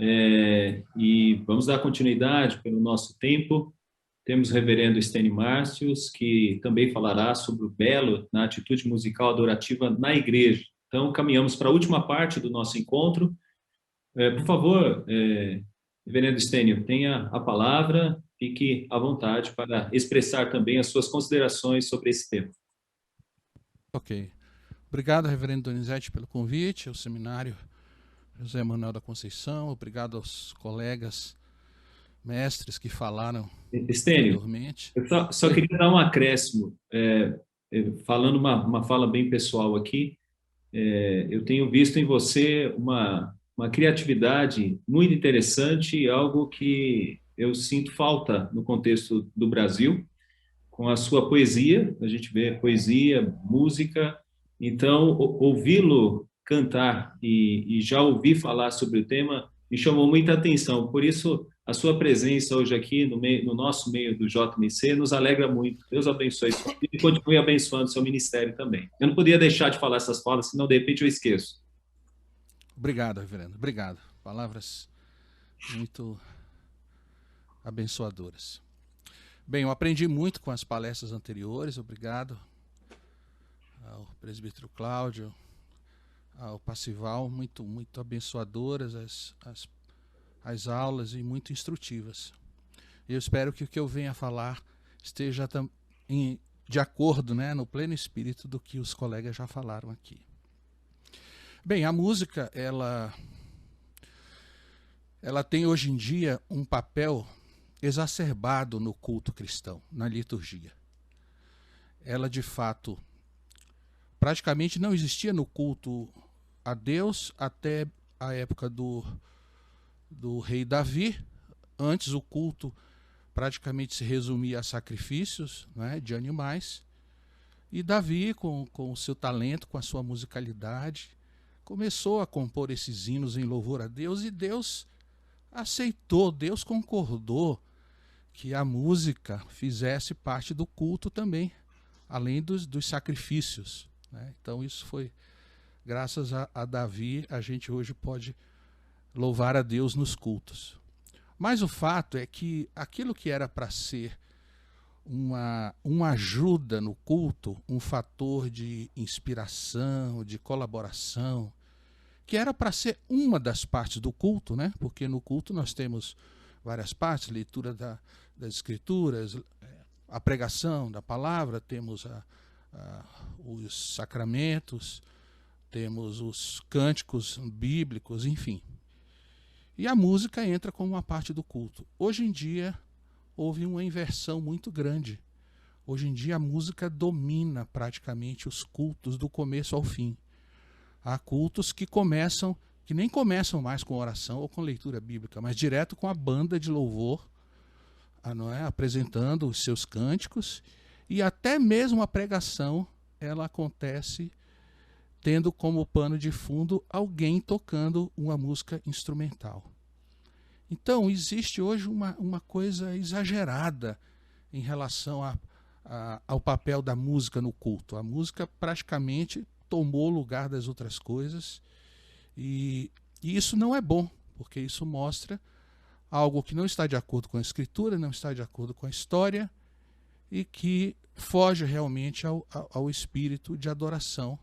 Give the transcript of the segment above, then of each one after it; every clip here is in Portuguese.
E vamos dar continuidade pelo nosso tempo. Temos o reverendo Stênio Márcios, que também falará sobre o belo na atitude musical adorativa na igreja. Então, caminhamos para a última parte do nosso encontro. Por favor, reverendo Stênio, tenha a palavra, fique à vontade para expressar também as suas considerações sobre esse tema. Ok. Obrigado, reverendo Donizete, pelo convite ao seminário José Manuel da Conceição. Obrigado aos colegas mestres que falaram Stênio, anteriormente. eu só queria dar um acréscimo, falando uma fala bem pessoal aqui. Eu tenho visto em você uma criatividade muito interessante, algo que eu sinto falta no contexto do Brasil, com a sua poesia. A gente vê poesia, música. Então, ouvi-lo cantar e já ouvir falar sobre o tema me chamou muita atenção. Por isso, a sua presença hoje aqui no nosso meio do JMC nos alegra muito. Deus abençoe sua vida e continue abençoando seu ministério também. Eu não podia deixar de falar essas falas, senão de repente eu esqueço. Obrigado, reverendo. Obrigado. Palavras muito abençoadoras. Bem, eu aprendi muito com as palestras anteriores. Obrigado ao presbítero Cláudio, ao Passival, muito abençoadoras as aulas e muito instrutivas. Eu espero que o que eu venha a falar esteja de acordo, né, no pleno espírito do que os colegas já falaram aqui. Bem, a música, ela tem hoje em dia um papel exacerbado no culto cristão, na liturgia. Ela, de fato, praticamente não existia no culto a Deus até a época do rei Davi. Antes, o culto praticamente se resumia a sacrifícios, né, de animais. E Davi, com o seu talento, com a sua musicalidade, começou a compor esses hinos em louvor a Deus, e Deus aceitou, Deus concordou que a música fizesse parte do culto também, além dos sacrifícios, né? Então isso foi, graças a Davi, a gente hoje pode louvar a Deus nos cultos. Mas o fato é que aquilo que era para ser uma ajuda no culto, um fator de inspiração, de colaboração, que era para ser uma das partes do culto, né? Porque no culto nós temos várias partes: leitura das escrituras, a pregação da palavra, temos os sacramentos, temos os cânticos bíblicos, enfim. E a música entra como uma parte do culto. Hoje em dia houve uma inversão muito grande. Hoje em dia a música domina praticamente os cultos do começo ao fim. Há cultos que nem começam mais com oração ou com leitura bíblica, mas direto com a banda de louvor, não é? Apresentando os seus cânticos, e até mesmo a pregação, ela acontece tendo como pano de fundo alguém tocando uma música instrumental. Então, existe hoje uma coisa exagerada em relação ao papel da música no culto. A música praticamente tomou o lugar das outras coisas, e isso não é bom, porque isso mostra algo que não está de acordo com a Escritura, não está de acordo com a história, e que foge realmente ao espírito de adoração,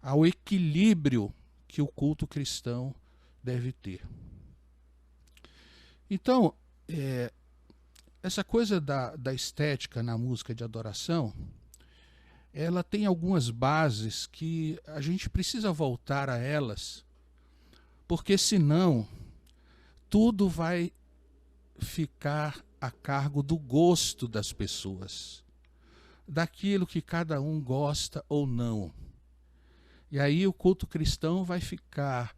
ao equilíbrio que o culto cristão deve ter. Então, essa coisa da estética na música de adoração, ela tem algumas bases que a gente precisa voltar a elas, porque senão tudo vai ficar a cargo do gosto das pessoas, daquilo que cada um gosta ou não. E aí o culto cristão vai ficar,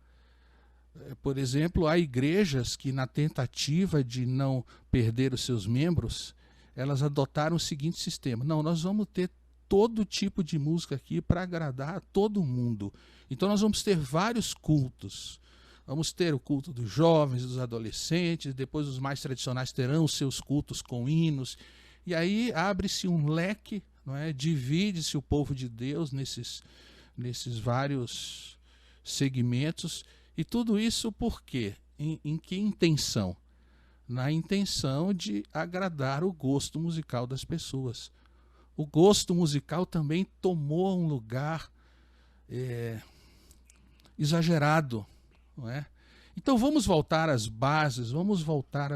por exemplo, há igrejas que, na tentativa de não perder os seus membros, elas adotaram o seguinte sistema: não, nós vamos ter todo tipo de música aqui para agradar a todo mundo. Então nós vamos ter vários cultos. Vamos ter o culto dos jovens, dos adolescentes, depois os mais tradicionais terão os seus cultos com hinos. E aí abre-se um leque, não é? Divide-se o povo de Deus nesses vários segmentos. E tudo isso por quê? Em que intenção? Na intenção de agradar o gosto musical das pessoas. O gosto musical também tomou um lugar exagerado, não é? Então vamos voltar às bases, vamos voltar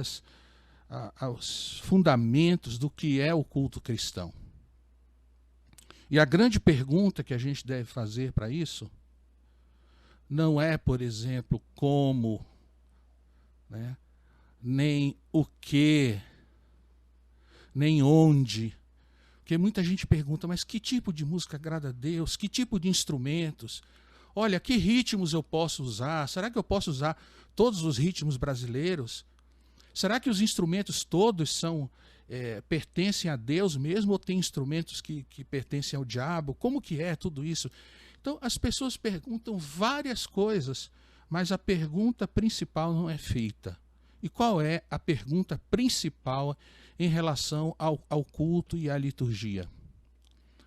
aos fundamentos do que é o culto cristão. E a grande pergunta que a gente deve fazer para isso não é, por exemplo, como, né, nem o que, nem onde. Porque muita gente pergunta, mas que tipo de música agrada a Deus? Que tipo de instrumentos? Olha, que ritmos eu posso usar? Será que eu posso usar todos os ritmos brasileiros? Será que os instrumentos todos pertencem a Deus mesmo ou tem instrumentos que pertencem ao diabo? Como que é tudo isso? Então, as pessoas perguntam várias coisas, mas a pergunta principal não é feita. E qual é a pergunta principal em relação ao culto e à liturgia?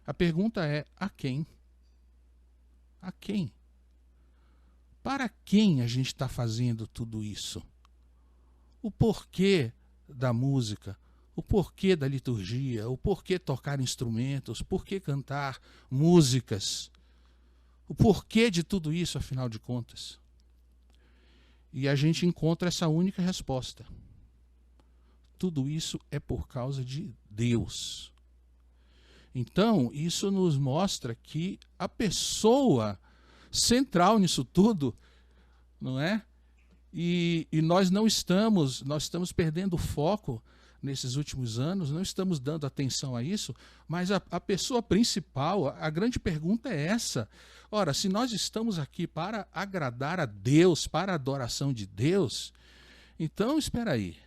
A pergunta é: a quem? A quem? Para quem a gente está fazendo tudo isso? O porquê da música, o porquê da liturgia, o porquê tocar instrumentos, o porquê cantar músicas, o porquê de tudo isso, afinal de contas. E a gente encontra essa única resposta. Tudo isso é por causa de Deus. Então, isso nos mostra que a pessoa central nisso tudo, não é? E nós estamos perdendo o foco nesses últimos anos, não estamos dando atenção a isso, mas a pessoa principal, a grande pergunta é essa. Ora, se nós estamos aqui para agradar a Deus, para a adoração de Deus, então espera aí.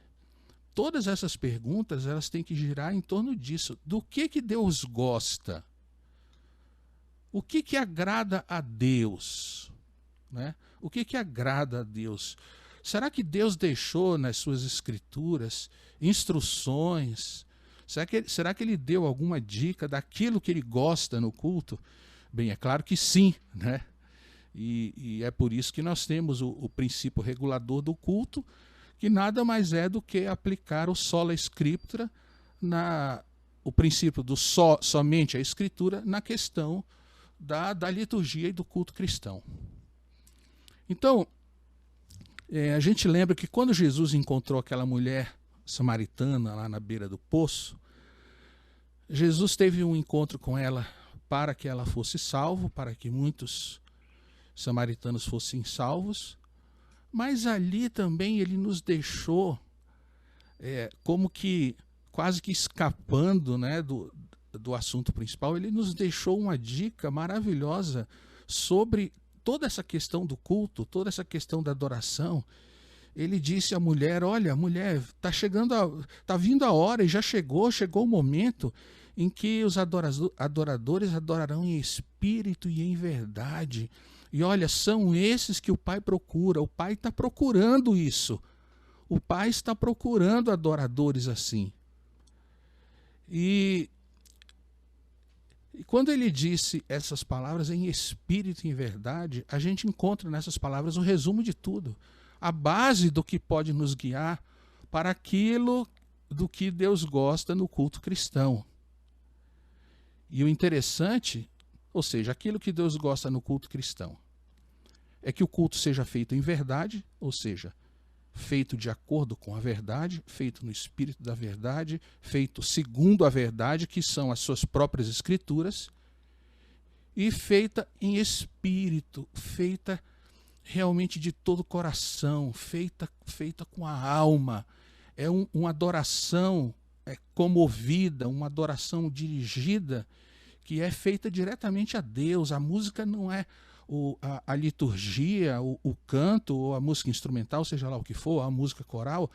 Todas essas perguntas, elas têm que girar em torno disso. Do que Deus gosta? O que agrada a Deus? Né? O que agrada a Deus? Será que Deus deixou nas suas escrituras instruções? Será que ele deu alguma dica daquilo que ele gosta no culto? Bem, é claro que sim, né? E é por isso que nós temos o princípio regulador do culto, que nada mais é do que aplicar o sola scriptura, o princípio do somente a escritura, na questão da liturgia e do culto cristão. Então, a gente lembra que quando Jesus encontrou aquela mulher samaritana lá na beira do poço, Jesus teve um encontro com ela para que ela fosse salva, para que muitos samaritanos fossem salvos, mas ali também ele nos deixou como que quase que escapando, né, do assunto principal. Ele nos deixou uma dica maravilhosa sobre toda essa questão do culto, toda essa questão da adoração. Ele disse à mulher: olha, mulher, tá vindo a hora e já chegou o momento em que os adoradores adorarão em espírito e em verdade. E olha, são esses que o Pai procura. O Pai está procurando isso. O Pai está procurando adoradores assim. E quando ele disse essas palavras em espírito e em verdade, a gente encontra nessas palavras o resumo de tudo. A base do que pode nos guiar para aquilo do que Deus gosta no culto cristão. E o interessante, ou seja, aquilo que Deus gosta no culto cristão, é que o culto seja feito em verdade, ou seja, feito de acordo com a verdade, feito no espírito da verdade, feito segundo a verdade, que são as suas próprias escrituras, e feita em espírito, feita realmente de todo o coração, feita com a alma. É uma adoração comovida, uma adoração dirigida, que é feita diretamente a Deus. A música não é a liturgia, o canto, ou a música instrumental, seja lá o que for, a música coral,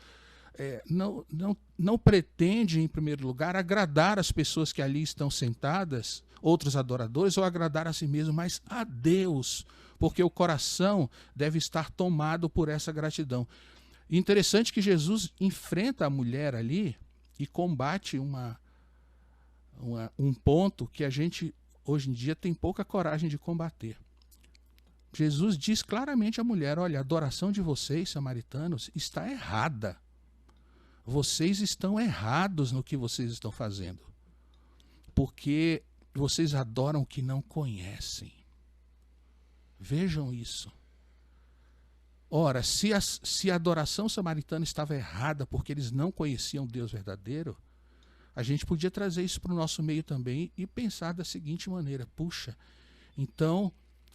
não pretende, em primeiro lugar, agradar as pessoas que ali estão sentadas, outros adoradores, ou agradar a si mesmo, mas a Deus, porque o coração deve estar tomado por essa gratidão. Interessante que Jesus enfrenta a mulher ali e combate um ponto que a gente, hoje em dia, tem pouca coragem de combater. Jesus diz claramente à mulher: olha, a adoração de vocês, samaritanos, está errada. Vocês estão errados no que vocês estão fazendo, porque vocês adoram o que não conhecem. Vejam isso. Ora, se a adoração samaritana estava errada porque eles não conheciam Deus verdadeiro, a gente podia trazer isso para o nosso meio também e pensar da seguinte maneira: puxa, então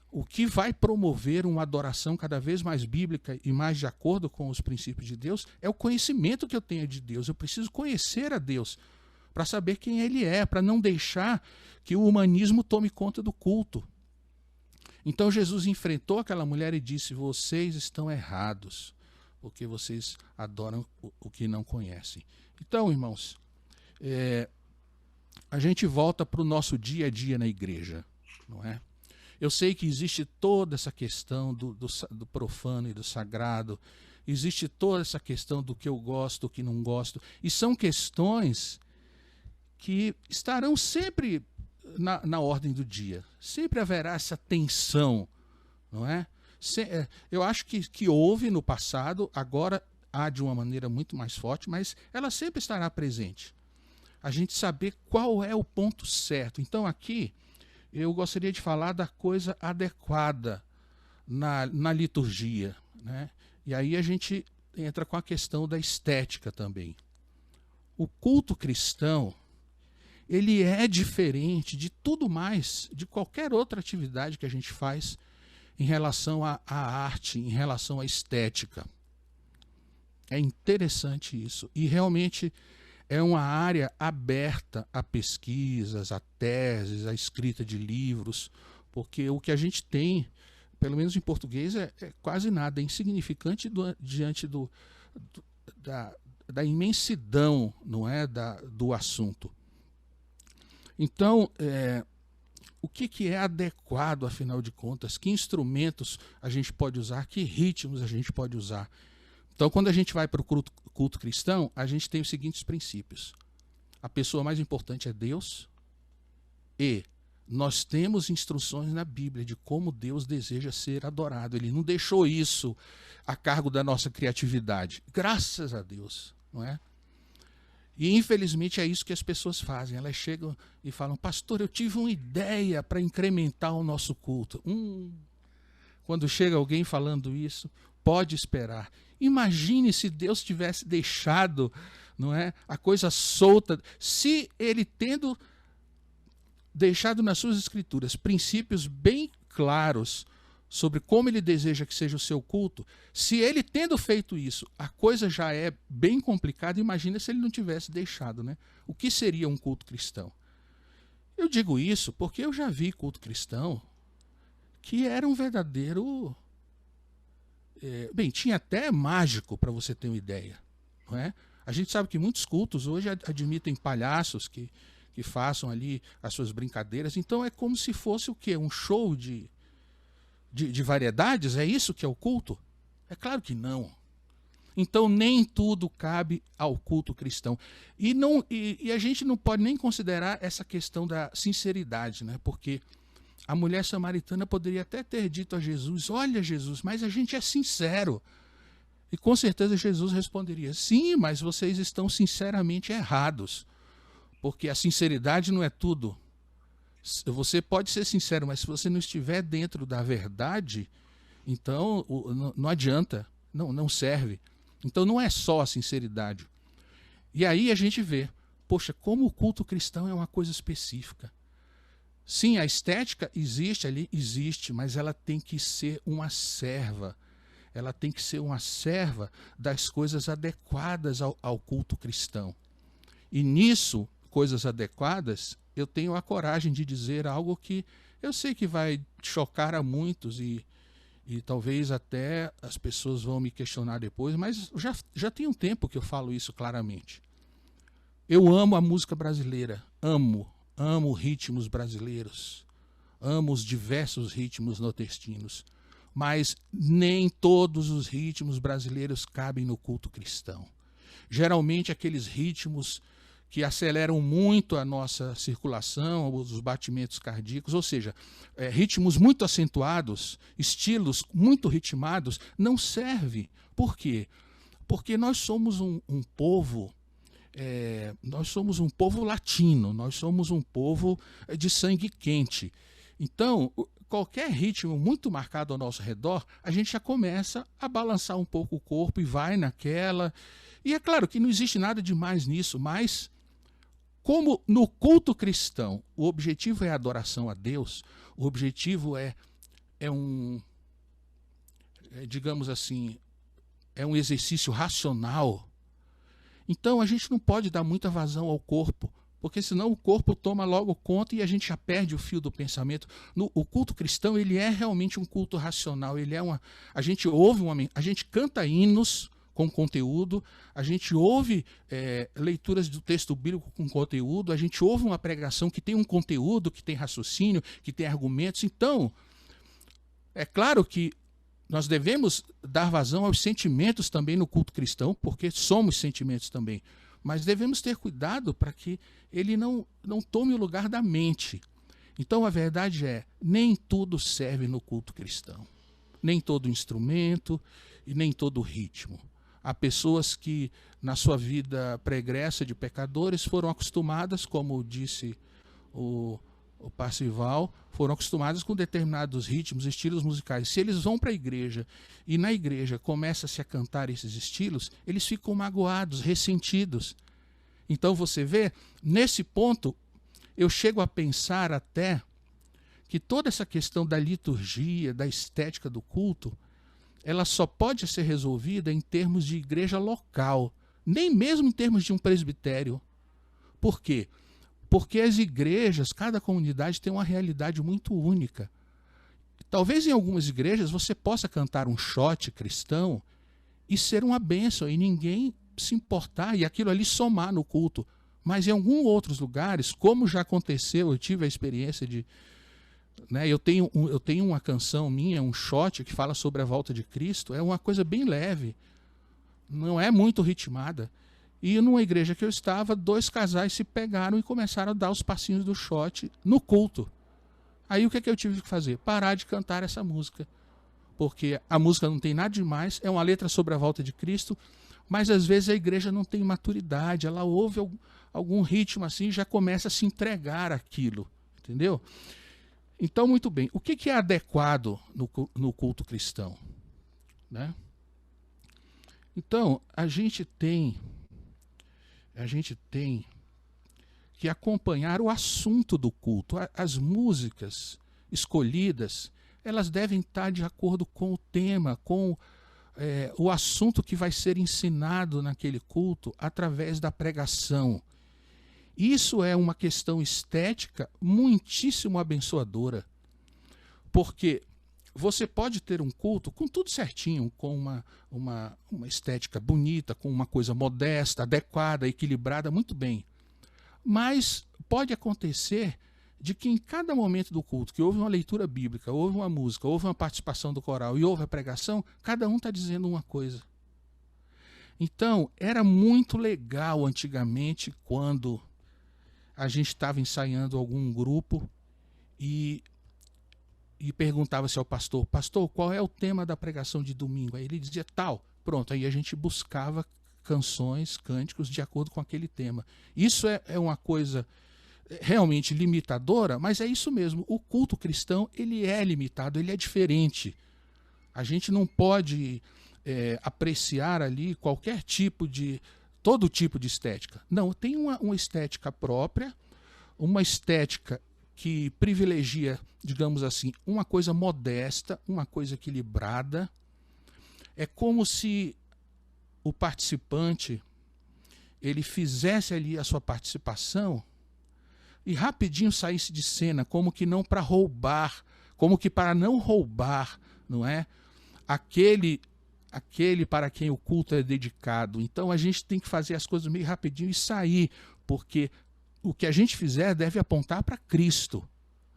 o que vai promover uma adoração cada vez mais bíblica e mais de acordo com os princípios de Deus é o conhecimento que eu tenho de Deus. Eu preciso conhecer a Deus para saber quem Ele é, para não deixar que o humanismo tome conta do culto. Então Jesus enfrentou aquela mulher e disse: vocês estão errados, porque vocês adoram o que não conhecem. Então, irmãos, a gente volta para o nosso dia a dia na igreja, não é? Eu sei que existe toda essa questão do profano e do sagrado, existe toda essa questão do que eu gosto, do que não gosto, e são questões que estarão sempre na ordem do dia. Sempre haverá essa tensão, não é? Eu acho que houve no passado, agora há de uma maneira muito mais forte, mas ela sempre estará presente. A gente saber qual é o ponto certo. Então aqui eu gostaria de falar da coisa adequada na liturgia, né? E aí a gente entra com a questão da estética também. O culto cristão, ele é diferente de tudo mais, de qualquer outra atividade que a gente faz em relação à arte, em relação à estética. É interessante isso. E realmente é uma área aberta a pesquisas, a teses, a escrita de livros, porque o que a gente tem, pelo menos em português, é quase nada, é insignificante diante da imensidão, não é, do assunto. Então, o que é adequado, afinal de contas? Que instrumentos a gente pode usar? Que ritmos a gente pode usar? Então, quando a gente vai para o culto cristão, a gente tem os seguintes princípios. A pessoa mais importante é Deus e nós temos instruções na Bíblia de como Deus deseja ser adorado. Ele não deixou isso a cargo da nossa criatividade. Graças a Deus, não é? E infelizmente é isso que as pessoas fazem. Elas chegam e falam: pastor, eu tive uma ideia para incrementar o nosso culto. Quando chega alguém falando isso, pode esperar. Imagine se Deus tivesse deixado, não é, a coisa solta. Se ele tendo deixado nas suas escrituras princípios bem claros sobre como ele deseja que seja o seu culto, se ele tendo feito isso, a coisa já é bem complicada, imagina se ele não tivesse deixado, né? O que seria um culto cristão? Eu digo isso porque eu já vi culto cristão que era um verdadeiro... tinha até mágico, para você ter uma ideia, não é? A gente sabe que muitos cultos hoje admitem palhaços que façam ali as suas brincadeiras, então é como se fosse o quê? Um show de variedades? É isso que é o culto? É claro que não. Então nem tudo cabe ao culto cristão. E a gente não pode nem considerar essa questão da sinceridade, né? Porque a mulher samaritana poderia até ter dito a Jesus: olha, Jesus, mas a gente é sincero. E com certeza Jesus responderia: sim, mas vocês estão sinceramente errados. Porque a sinceridade não é tudo. Você pode ser sincero, mas se você não estiver dentro da verdade, então não adianta, não serve. Então não é só a sinceridade. E aí a gente vê, poxa, como o culto cristão é uma coisa específica. Sim, a estética existe ali, existe, mas ela tem que ser uma serva. Ela tem que ser uma serva das coisas adequadas ao culto cristão. E nisso, coisas adequadas, eu tenho a coragem de dizer algo que eu sei que vai chocar a muitos e talvez até as pessoas vão me questionar depois, mas já tem um tempo que eu falo isso claramente. Eu amo a música brasileira, amo ritmos brasileiros, amo os diversos ritmos nordestinos, mas nem todos os ritmos brasileiros cabem no culto cristão. Geralmente aqueles ritmos que aceleram muito a nossa circulação, os batimentos cardíacos, ou seja, ritmos muito acentuados, estilos muito ritmados, não serve. Por quê? Porque nós somos um povo, nós somos um povo latino, nós somos um povo de sangue quente. Então, qualquer ritmo muito marcado ao nosso redor, a gente já começa a balançar um pouco o corpo e vai naquela. E é claro que não existe nada demais nisso, mas como no culto cristão o objetivo é a adoração a Deus, o objetivo digamos assim, é um exercício racional, então a gente não pode dar muita vazão ao corpo, porque senão o corpo toma logo conta e a gente já perde o fio do pensamento. O culto cristão, ele é realmente um culto racional, a gente canta hinos com conteúdo, a gente ouve leituras do texto bíblico com conteúdo, a gente ouve uma pregação que tem um conteúdo, que tem raciocínio, que tem argumentos. Então, é claro que nós devemos dar vazão aos sentimentos também no culto cristão, porque somos sentimentos também. Mas devemos ter cuidado para que ele não tome o lugar da mente. Então, a verdade nem tudo serve no culto cristão. Nem todo instrumento e nem todo ritmo. Há pessoas que, na sua vida pregressa de pecadores, foram acostumadas, como disse o Parcival, foram acostumadas com determinados ritmos, estilos musicais. Se eles vão para a igreja e na igreja começa-se a cantar esses estilos, eles ficam magoados, ressentidos. Então você vê, nesse ponto, eu chego a pensar até que toda essa questão da liturgia, da estética do culto, ela só pode ser resolvida em termos de igreja local, nem mesmo em termos de um presbitério. Por quê? Porque as igrejas, cada comunidade tem uma realidade muito única. Talvez em algumas igrejas você possa cantar um shot cristão e ser uma bênção, e ninguém se importar, e aquilo ali somar no culto. Mas em alguns outros lugares, como já aconteceu, eu tive a experiência de... Eu tenho uma canção minha, um shot, que fala sobre a volta de Cristo, é uma coisa bem leve, não é muito ritmada. E numa igreja que eu estava, 2 casais se pegaram e começaram a dar os passinhos do shot no culto. Aí o que eu tive que fazer? Parar de cantar essa música. Porque a música não tem nada demais, é uma letra sobre a volta de Cristo, mas às vezes a igreja não tem maturidade, ela ouve algum ritmo assim e já começa a se entregar àquilo, entendeu? Então, muito bem, o que é adequado no culto cristão? Né? Então, a gente tem que acompanhar o assunto do culto. As músicas escolhidas, elas devem estar de acordo com o tema, com o assunto que vai ser ensinado naquele culto através da pregação. Isso é uma questão estética muitíssimo abençoadora, porque você pode ter um culto com tudo certinho, com uma estética bonita, com uma coisa modesta, adequada, equilibrada, muito bem. Mas pode acontecer de que em cada momento do culto, que houve uma leitura bíblica, houve uma música, houve uma participação do coral e houve a pregação, cada um está dizendo uma coisa. Então, era muito legal antigamente quando a gente estava ensaiando algum grupo e perguntava-se ao pastor, qual é o tema da pregação de domingo? Aí ele dizia tal, pronto, aí a gente buscava canções, cânticos de acordo com aquele tema. Isso é uma coisa realmente limitadora, mas é isso mesmo, o culto cristão ele é limitado, ele é diferente. A gente não pode apreciar ali todo tipo de estética. Não, tem uma estética própria, uma estética que privilegia, digamos assim, uma coisa modesta, uma coisa equilibrada. É como se o participante ele fizesse ali a sua participação e rapidinho saísse de cena, como que não para roubar, como que para não roubar, não é? Aquele para quem o culto é dedicado. Então a gente tem que fazer as coisas meio rapidinho e sair, porque o que a gente fizer deve apontar para Cristo,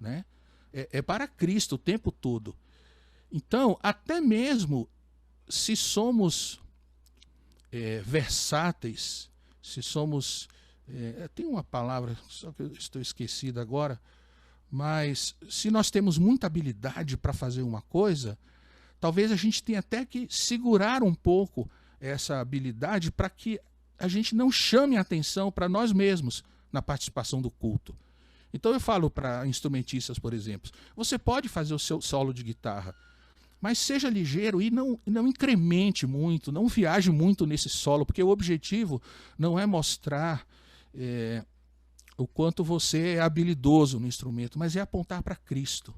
né? É para Cristo o tempo todo. Então, até mesmo se somos versáteis, se somos Tem uma palavra, só que eu estou esquecido agora, mas se nós temos muita habilidade para fazer uma coisa, talvez a gente tenha até que segurar um pouco essa habilidade para que a gente não chame a atenção para nós mesmos na participação do culto. Então eu falo para instrumentistas, por exemplo, você pode fazer o seu solo de guitarra, mas seja ligeiro e não incremente muito, não viaje muito nesse solo, porque o objetivo não é mostrar o quanto você é habilidoso no instrumento, mas é apontar para Cristo.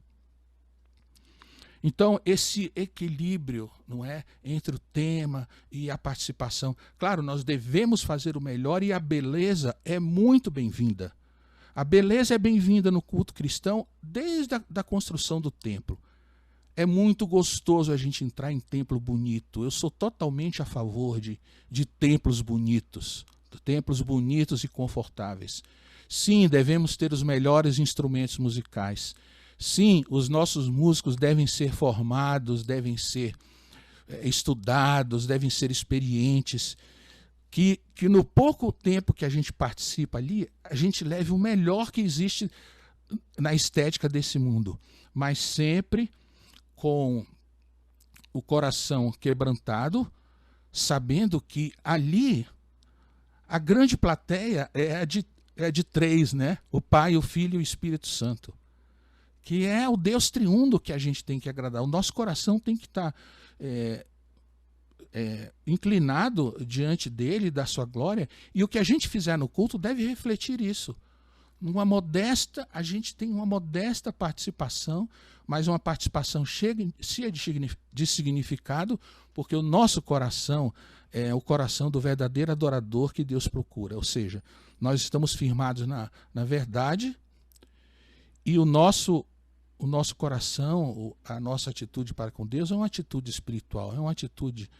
Então, esse equilíbrio, não é, entre o tema e a participação. Claro, nós devemos fazer o melhor e a beleza é muito bem-vinda. A beleza é bem-vinda no culto cristão desde a construção do templo. É muito gostoso a gente entrar em templo bonito. Eu sou totalmente a favor de templos bonitos e confortáveis. Sim, devemos ter os melhores instrumentos musicais. Sim, os nossos músicos devem ser formados, devem ser estudados, devem ser experientes. Que no pouco tempo que a gente participa ali, a gente leve o melhor que existe na estética desse mundo, mas sempre com o coração quebrantado, sabendo que ali a grande plateia é de três, né? O Pai, o Filho e o Espírito Santo, que é o Deus triuno que a gente tem que agradar. O nosso coração tem que estar inclinado diante dele, da sua glória, e o que a gente fizer no culto deve refletir isso. A gente tem uma modesta participação, mas uma participação cheia de significado, porque o nosso coração é o coração do verdadeiro adorador que Deus procura. Ou seja, nós estamos firmados na verdade, e o nosso coração, a nossa atitude para com Deus é uma atitude espiritual, é uma atitude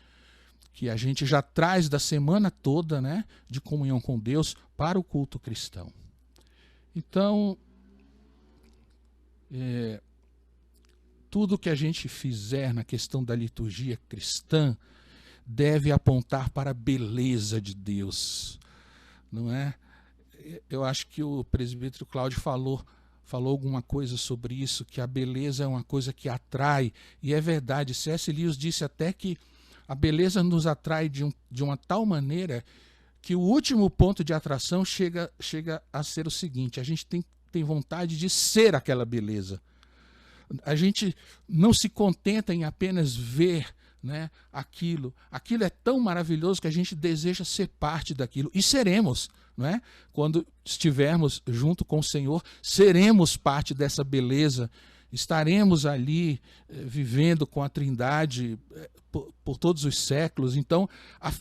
que a gente já traz da semana toda, né, de comunhão com Deus para o culto cristão. Então, tudo que a gente fizer na questão da liturgia cristã deve apontar para a beleza de Deus, não é? Eu acho que o presbítero Cláudio falou alguma coisa sobre isso, que a beleza é uma coisa que atrai, e é verdade. C.S. Lewis disse até que a beleza nos atrai de uma tal maneira que o último ponto de atração chega a ser o seguinte: a gente tem vontade de ser aquela beleza. A gente não se contenta em apenas ver, né, aquilo. Aquilo é tão maravilhoso que a gente deseja ser parte daquilo. E seremos, não é? Quando estivermos junto com o Senhor, seremos parte dessa beleza. Estaremos ali vivendo com a Trindade por todos os séculos. Então,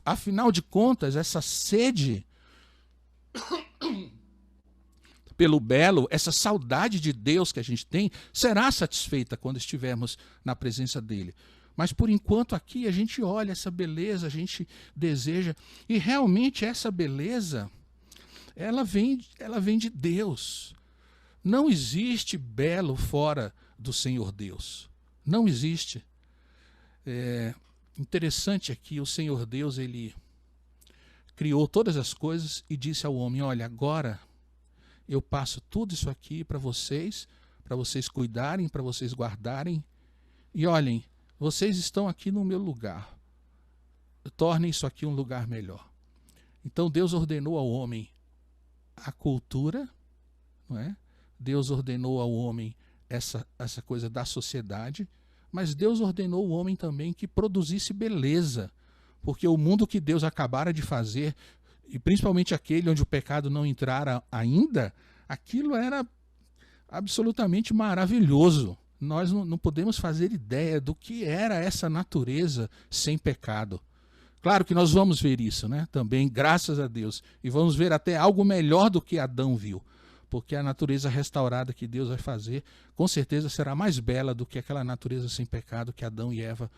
afinal de contas, essa sede pelo belo, essa saudade de Deus que a gente tem, será satisfeita quando estivermos na presença dele. Mas, por enquanto, aqui a gente olha essa beleza, a gente deseja, e realmente essa beleza, ela vem de Deus. Não existe belo fora do Senhor Deus. Não existe. Interessante aqui, o Senhor Deus, ele criou todas as coisas e disse ao homem: olha, agora eu passo tudo isso aqui para vocês cuidarem, para vocês guardarem, e olhem, vocês estão aqui no meu lugar. Tornem isso aqui um lugar melhor. Então Deus ordenou ao homem a cultura, não é? Deus ordenou ao homem essa coisa da sociedade, mas Deus ordenou ao homem também que produzisse beleza, porque o mundo que Deus acabara de fazer, e principalmente aquele onde o pecado não entrara ainda, aquilo era absolutamente maravilhoso. Nós não podemos fazer ideia do que era essa natureza sem pecado. Claro que nós vamos ver isso, né? Também, graças a Deus, e vamos ver até algo melhor do que Adão viu, porque a natureza restaurada que Deus vai fazer, com certeza será mais bela do que aquela natureza sem pecado que Adão e Eva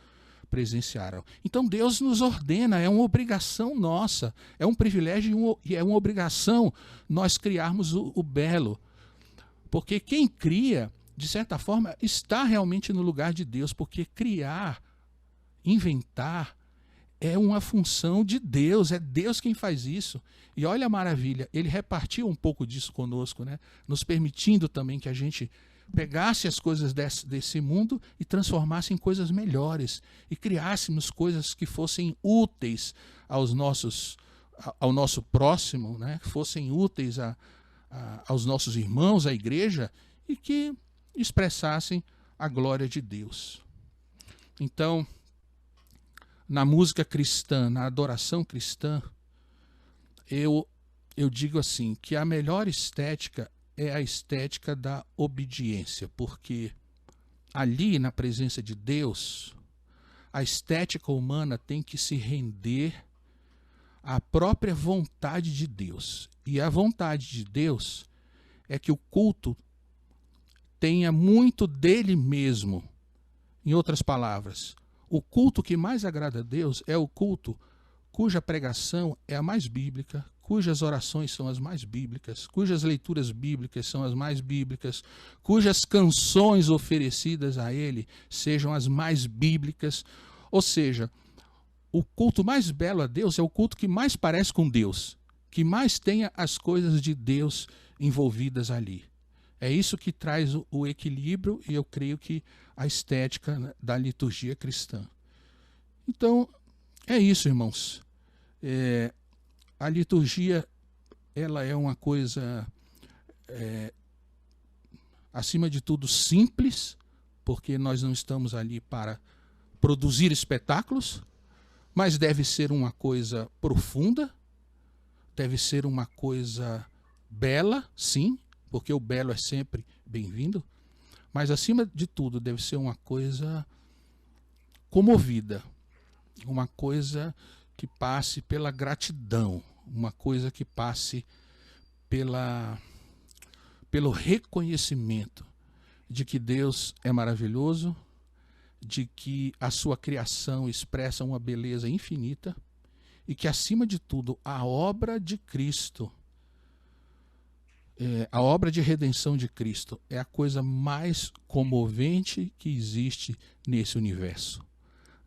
presenciaram. Então Deus nos ordena, é uma obrigação nossa, é um privilégio e é uma obrigação nós criarmos o belo. Porque quem cria, de certa forma, está realmente no lugar de Deus, porque criar, inventar, é uma função de Deus, é Deus quem faz isso. E olha a maravilha, ele repartiu um pouco disso conosco, né? Nos permitindo também que a gente pegasse as coisas desse mundo e transformasse em coisas melhores, e criássemos coisas que fossem úteis ao nosso próximo, né? Que fossem úteis aos nossos irmãos, à igreja, e que expressassem a glória de Deus. Então, na música cristã, na adoração cristã, eu digo assim, que a melhor estética é a estética da obediência, porque ali, na presença de Deus, a estética humana tem que se render à própria vontade de Deus. E a vontade de Deus é que o culto tenha muito dele mesmo. Em outras palavras, o culto que mais agrada a Deus é o culto cuja pregação é a mais bíblica, cujas orações são as mais bíblicas, cujas leituras bíblicas são as mais bíblicas, cujas canções oferecidas a ele sejam as mais bíblicas. Ou seja, o culto mais belo a Deus é o culto que mais parece com Deus, que mais tenha as coisas de Deus envolvidas ali. É isso que traz o equilíbrio, e eu creio que a estética, né, da liturgia cristã. Então, é isso, irmãos. A liturgia, ela é uma coisa, acima de tudo, simples, porque nós não estamos ali para produzir espetáculos, mas deve ser uma coisa profunda, deve ser uma coisa bela, sim, porque o belo é sempre bem-vindo, mas acima de tudo deve ser uma coisa comovida, uma coisa que passe pela gratidão, uma coisa que passe pelo reconhecimento de que Deus é maravilhoso, de que a sua criação expressa uma beleza infinita e que, acima de tudo, a obra de Cristo, a obra de redenção de Cristo é a coisa mais comovente que existe nesse universo.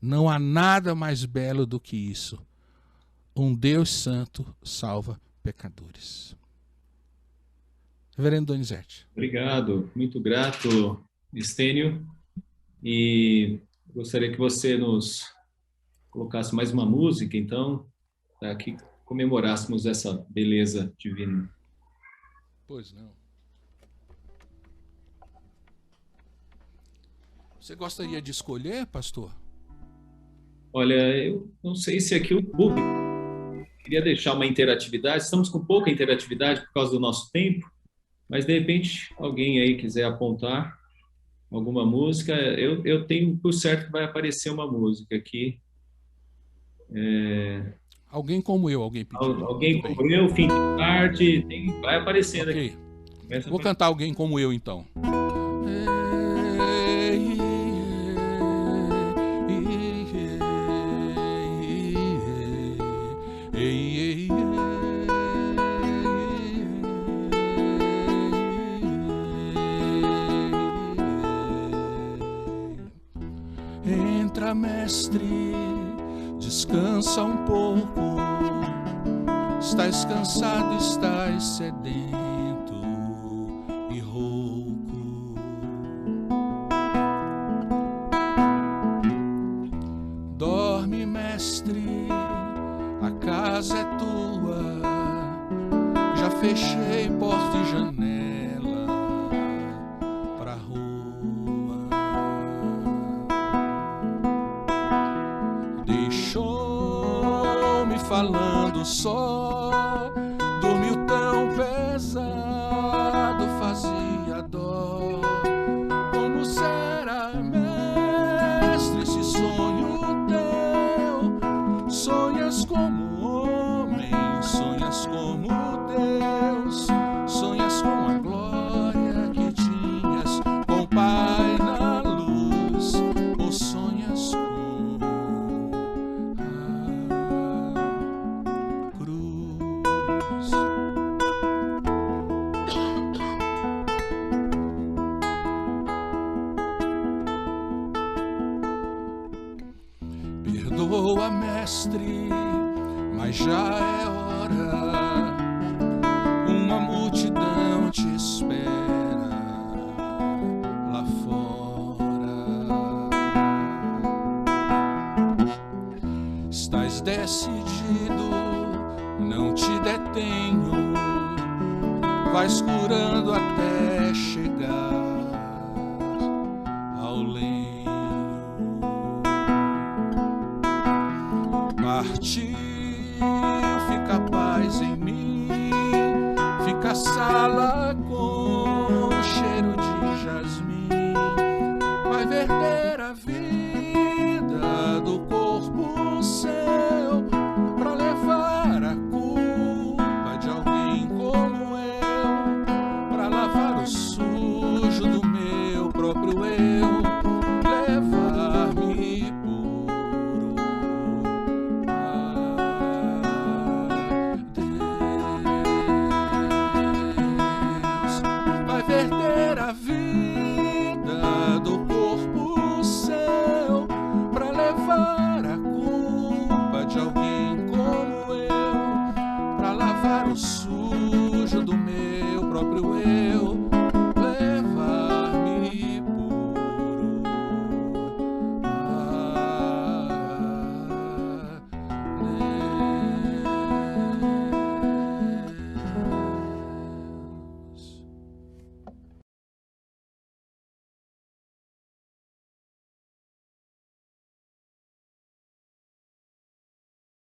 Não há nada mais belo do que isso. Um Deus santo salva pecadores. Reverendo Donizete. Obrigado, muito grato, Estênio. E gostaria que você nos colocasse mais uma música, então, para que comemorássemos essa beleza divina. Pois não. Você gostaria de escolher, pastor? Olha, eu não sei se aqui o público queria deixar uma interatividade. Estamos com pouca interatividade por causa do nosso tempo, mas de repente alguém aí quiser apontar alguma música, eu tenho por certo que vai aparecer uma música aqui. Alguém como eu, alguém pediu. Alguém como eu, fim de tarde, vai aparecendo okay. Aqui. Vou cantar Alguém Como Eu, então. Entra, mestre, descansa um pouco. Estás cansado, estás sedento e rouco. Dorme, mestre, a casa é tua. Já fechei porta e janela pra rua. Deixou-me falando só, dormiu tão pesado, fazia dó. Como será, mestre, esse sonho teu? Sonhas como homem, sonhas como Deus, sonhas com a glória que tinhas com o Pai na luz, ou sonhas com a cruz. mestre, mas já é hora. Uma multidão te espera lá fora. Estás decidido, não te detenho. Vais curando até chegar ao lenho. Partiu, fica a paz em mim, fica a sala